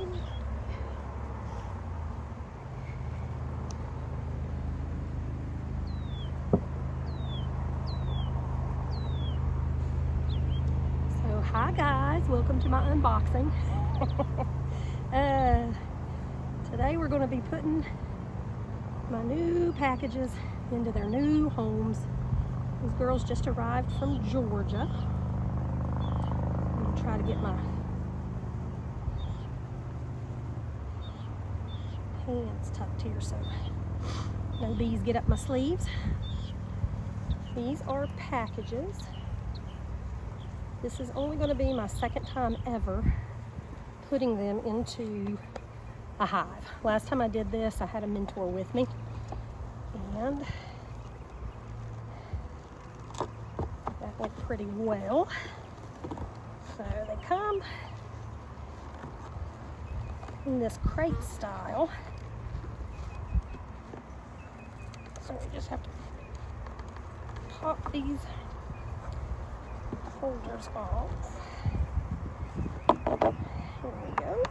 So hi guys, welcome to my unboxing. Today we're going to be putting my new packages into their new homes. These girls just arrived from Georgia. I'm going to try to get my hands tucked here so no bees get up my sleeves. These are packages. This is only going to be my second time ever putting them into a hive. Last time I did this, I had a mentor with me, and that went pretty well. So they come in this crate style. So we just have to pop these holders off. Here we go.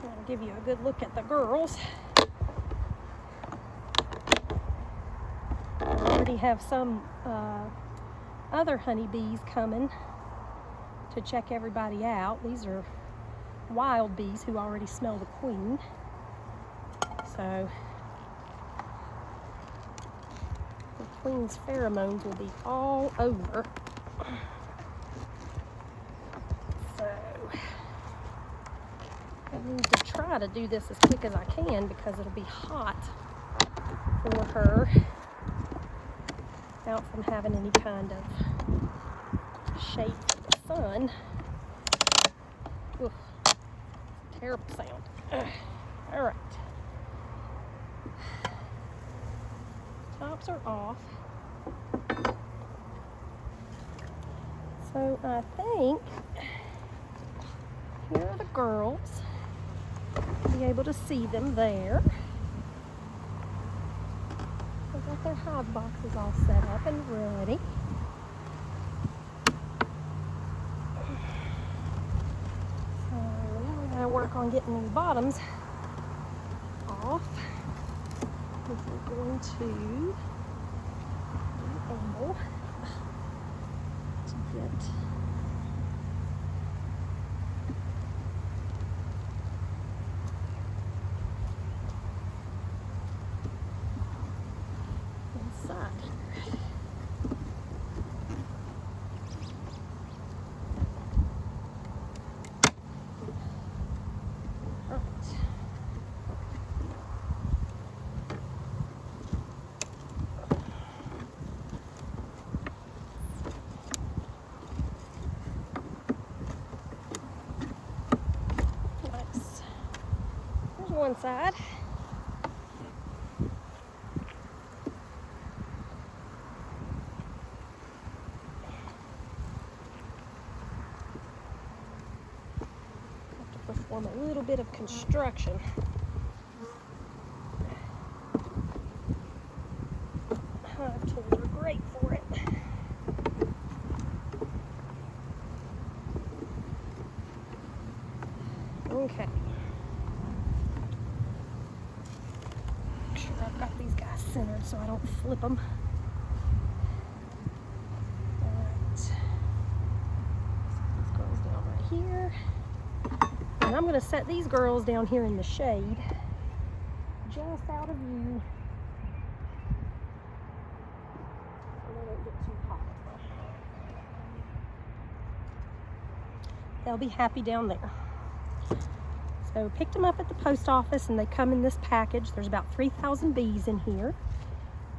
I'll give you a good look at the girls. I already have some other honeybees coming to check everybody out. These are wild bees who already smell the queen. So the queen's pheromones will be all over. So I need to try to do this as quick as I can because it'll be hot for her out from having any kind of shade from the sun. Oof, terrible sound. All right. Tops are off. So I think here are the girls. You'll be able to see them there. They've got their hive boxes all set up and ready. So we're going to work on getting these bottoms off. If we're going to be able to get inside here. All right. Nice. There's one side. Perform a little bit of construction. Hive tools are great for it. Okay. Make sure I've got these guys centered so I don't flip them. Alright. These girls down right here. And I'm going to set these girls down here in the shade, just out of view, so they don't get too hot. They'll be happy down there. So picked them up at the post office and they come in this package. There's about 3,000 bees in here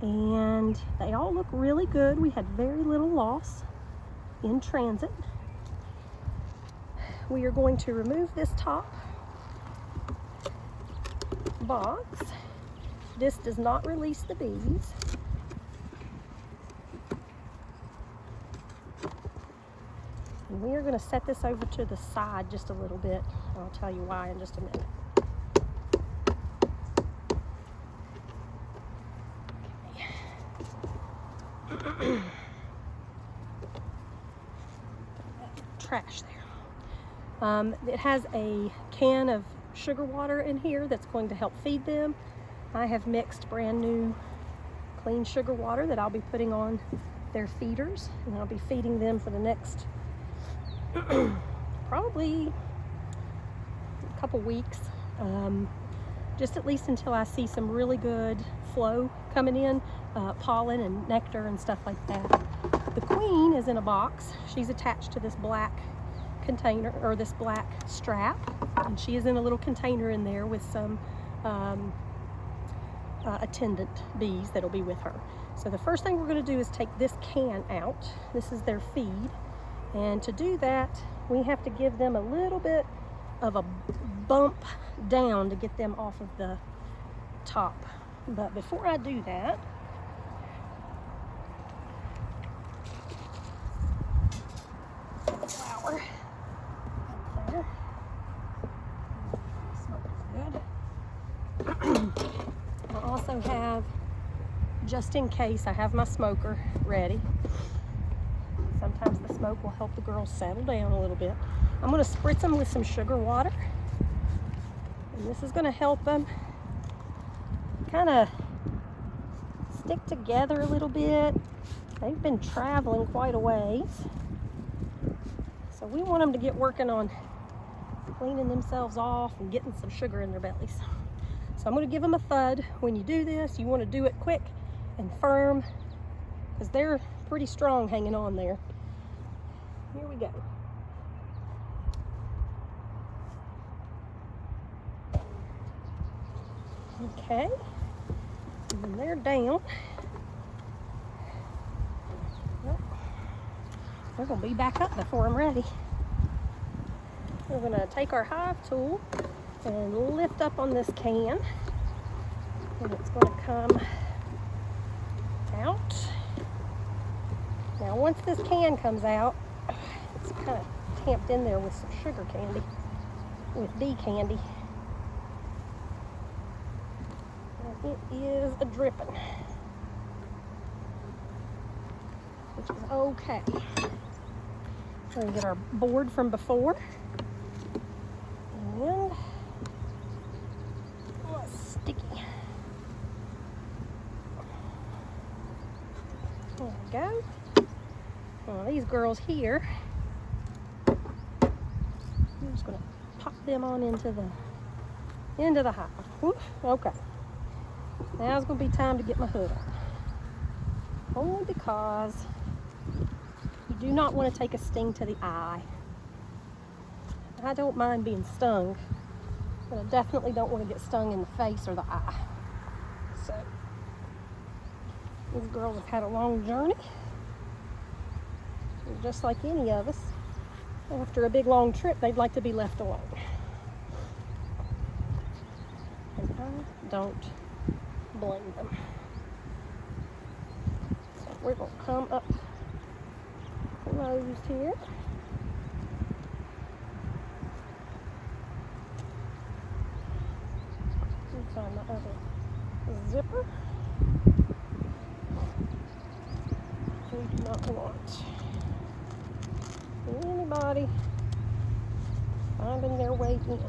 and they all look really good. We had very little loss in transit. We are going to remove this top box. This does not release the bees. And we are going to set this over to the side just a little bit. I'll tell you why in just a minute. Okay. Trash there. It has a can of sugar water in here that's going to help feed them. I have mixed brand new clean sugar water that I'll be putting on their feeders, and I'll be feeding them for the next probably a couple weeks, just at least until I see some really good flow coming in, pollen and nectar and stuff like that. The queen is in a box. She's attached to this black container, or this black strap, and she is in a little container in there with some attendant bees that'll be with her. So the first thing we're going to do is take this can out. This is their feed, and to do that we have to give them a little bit of a bump down to get them off of the top. But before I do that, flour up there. Smoke is good. I also have, just in case, I have my smoker ready. Sometimes the smoke will help the girls settle down a little bit. I'm going to spritz them with some sugar water, and this is going to help them kind of stick together a little bit. They've been traveling quite a ways, so we want them to get working on cleaning themselves off and getting some sugar in their bellies. So I'm going to give them a thud. When you do this, you want to do it quick and firm, because they're pretty strong hanging on there. Here we go. Okay, and they're down. Well, they're going to be back up before I'm ready. We're going to take our hive tool and lift up on this can, and it's going to come out. Now once this can comes out, it's kind of tamped in there with some sugar candy, with bee candy. And it is a dripping, which is okay. We're going to get our board from before, and sticky. There we go. Well, these girls here, I'm just going to pop them on into the hive. Whew, okay. Now it's going to be time to get my hood on. Only because you do not want to take a sting to the eye. I don't mind being stung, but I definitely don't want to get stung in the face or the eye. So, these girls have had a long journey. And just like any of us, after a big long trip, they'd like to be left alone. And I don't blame them. So we're going to come up closed here. Find my other zipper. We do not want anybody finding their way in.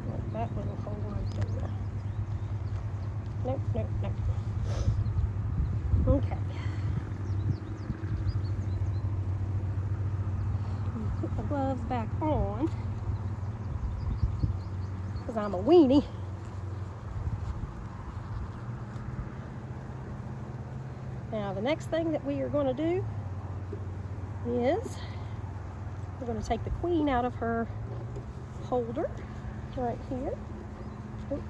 Like that little hole right there. Nope, nope, nope. Okay. Put the gloves back on, because I'm a weenie. Now the next thing that we are going to do is we're going to take the queen out of her holder right here. Oop,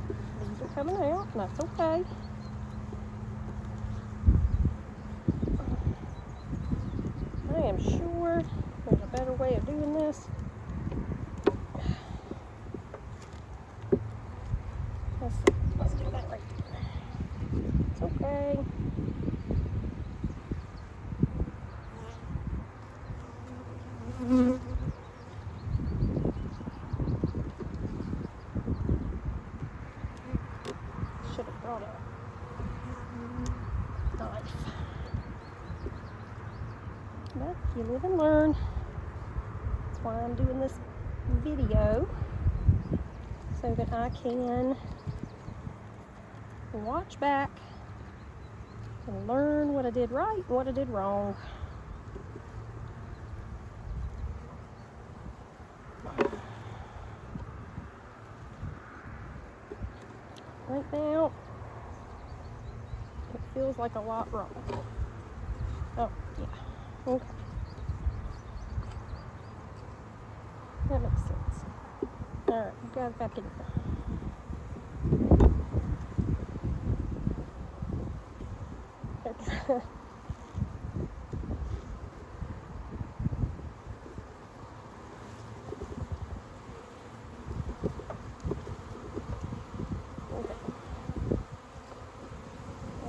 these are coming out, and that's okay. I am sure there's a better way of doing this. Let's do that right there. It's okay. Should have brought a knife. But you live and learn. That's why I'm doing this video, so that I can watch back and learn what I did right and what I did wrong. Right now, it feels like a lot wrong. Oh, yeah. Okay. That makes sense. Alright, you got it back in there.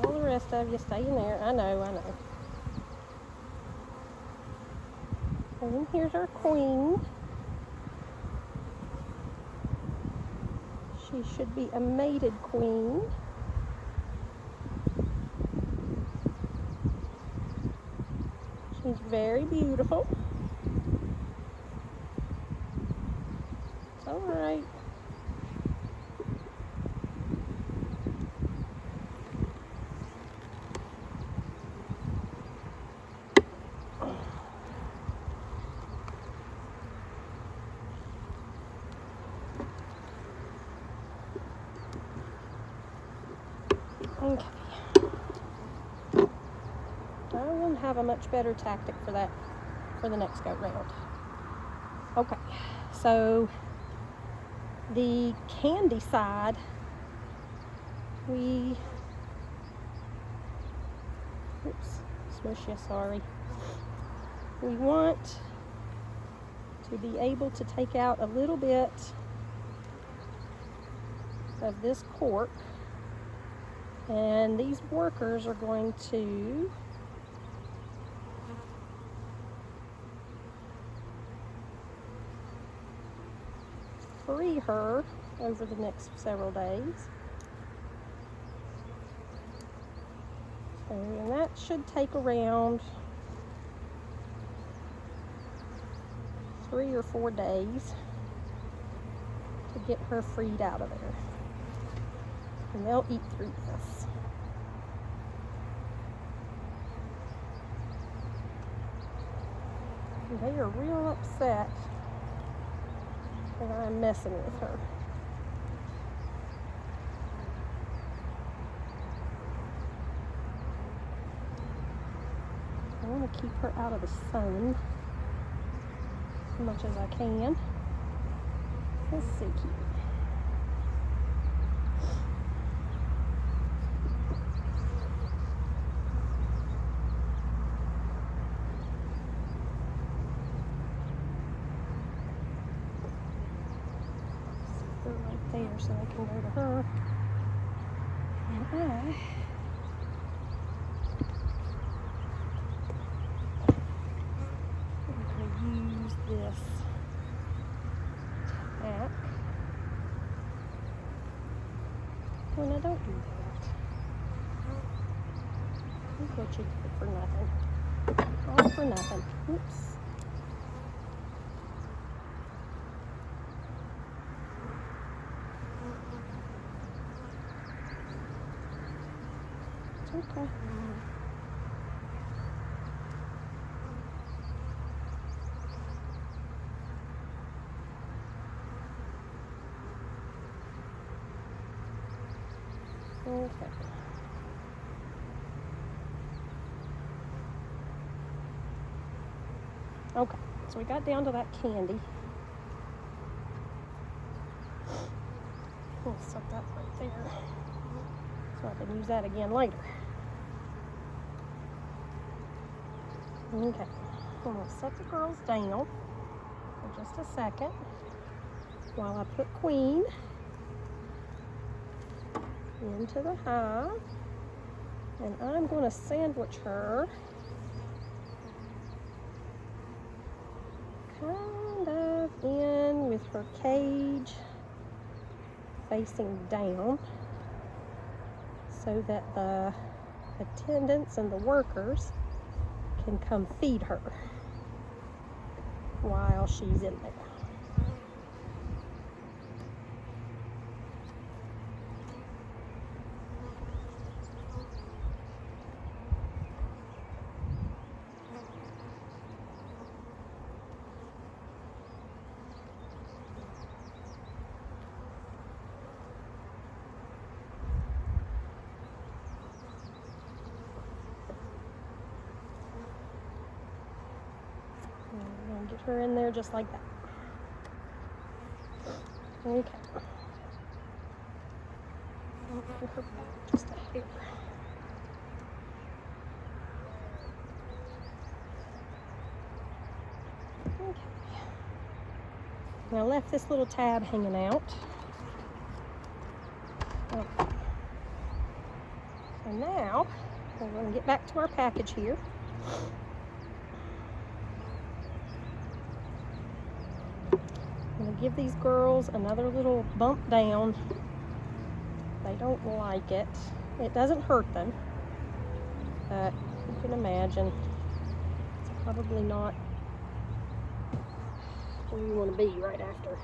All the rest of you stay in there. I know. And then here's our queen. She should be a mated queen. She's very beautiful. It's all right. Okay. I will have a much better tactic for that for the next go round. Okay, so the candy side, we want to be able to take out a little bit of this cork, and these workers are going to free her over the next several days. So, and that should take around 3 or 4 days to get her freed out of there. And they'll eat through this. And they are real upset that I'm messing with her. I want to keep her out of the sun as much as I can. Let's see here. Right there, so I can go to her. And I'm going to use this tack. When I don't do that, look what you did for nothing. All for nothing. Oops. Okay. Okay. Okay, so we got down to that candy. We'll set that right there, so I can use that again later. Okay, I'm going to set the girls down for just a second while I put Queen into the hive, and I'm going to sandwich her kind of in with her cage facing down so that the attendants and the workers can come feed her while she's in there. And get her in there just like that. Okay. Put her back just a hair. Okay. Now I left this little tab hanging out. Okay. So now we're going to get back to our package here. I'm going to give these girls another little bump down. They don't like it. It doesn't hurt them, but you can imagine it's probably not where you want to be right after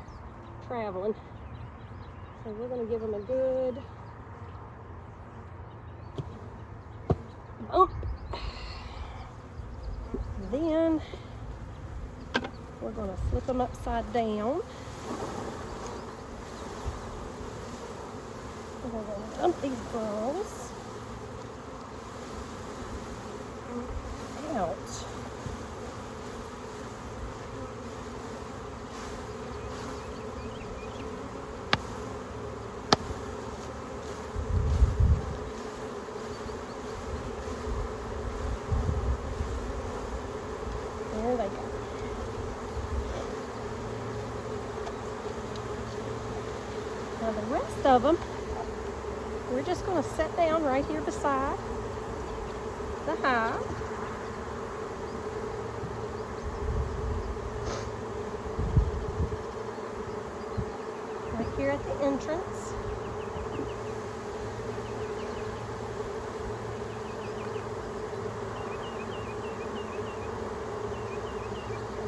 traveling. So we're going to give them a good bump. Then we're going to flip them upside down. And we're going to dump these girls out. There they go. Now the rest of them, we're just going to set down right here beside the hive. Right here at the entrance.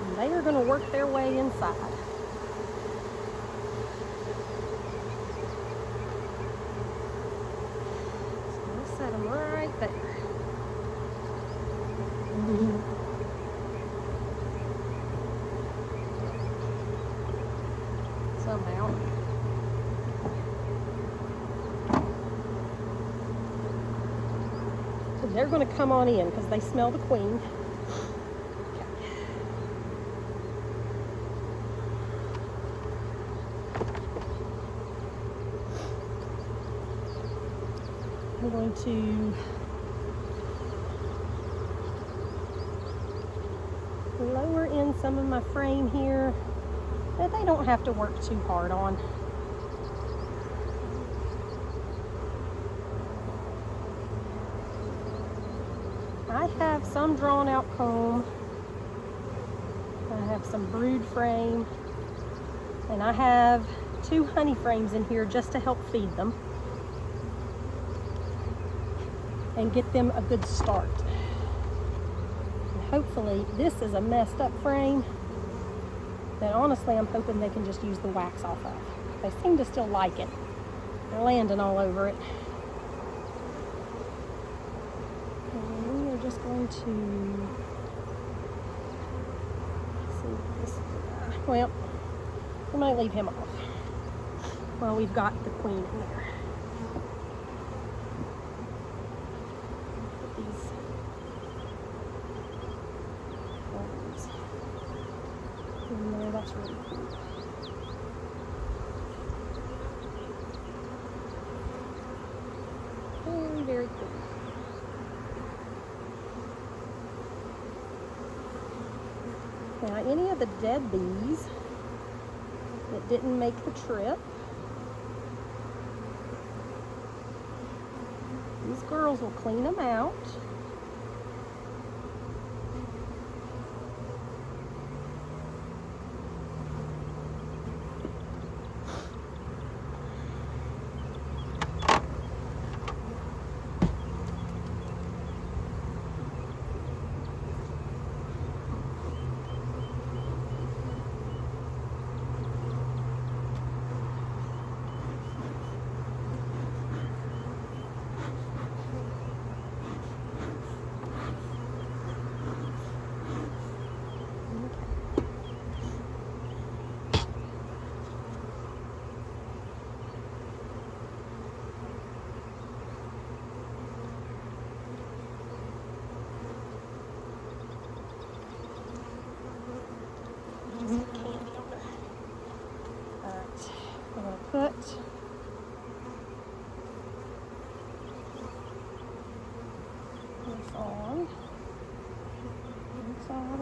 And they are going to work their way inside. Set them right there. Somehow. So they're going to come on in because they smell the queen. I'm going to lower in some of my frame here that they don't have to work too hard on. I have some drawn out comb, I have some brood frame, and I have 2 honey frames in here just to help feed them and get them a good start. And hopefully this is a messed up frame that honestly I'm hoping they can just use the wax off of. They seem to still like it. They're landing all over it. And we are just going to see if this guy, well, we might leave him off. Well, we've got the queen in there. In there, that's really cool. Very, very cool. Now, any of the dead bees that didn't make the trip, these girls will clean them out.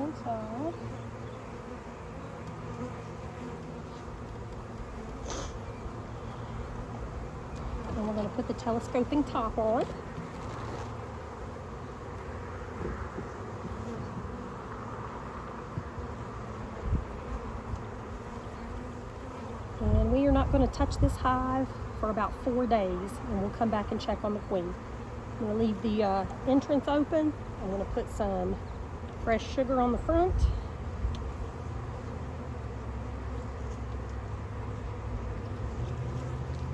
inside. And we're going to put the telescoping top on. And we are not going to touch this hive for about 4 days, and we'll come back and check on the queen. I'm going to leave the entrance open. I'm going to put some fresh sugar on the front.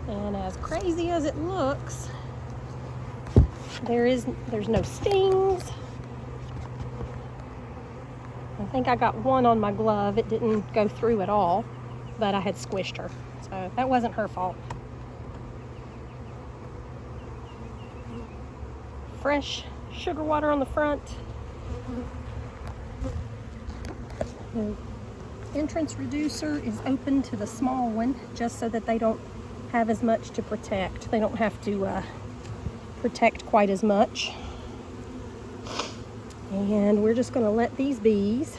And as crazy as it looks, there's no stings. I think I got one on my glove. It didn't go through at all, but I had squished her. So that wasn't her fault. Fresh sugar water on the front. The entrance reducer is open to the small one just so that they don't have as much to protect. They don't have to protect quite as much. And we're just going to let these bees,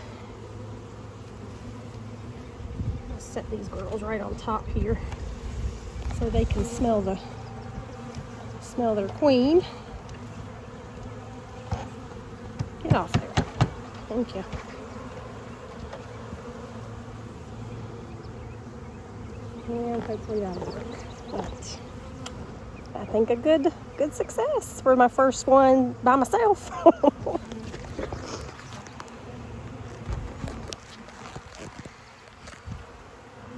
set these girls right on top here so they can smell their queen. Get off there. Thank you. And hopefully that'll work. But I think a good success for my first one by myself.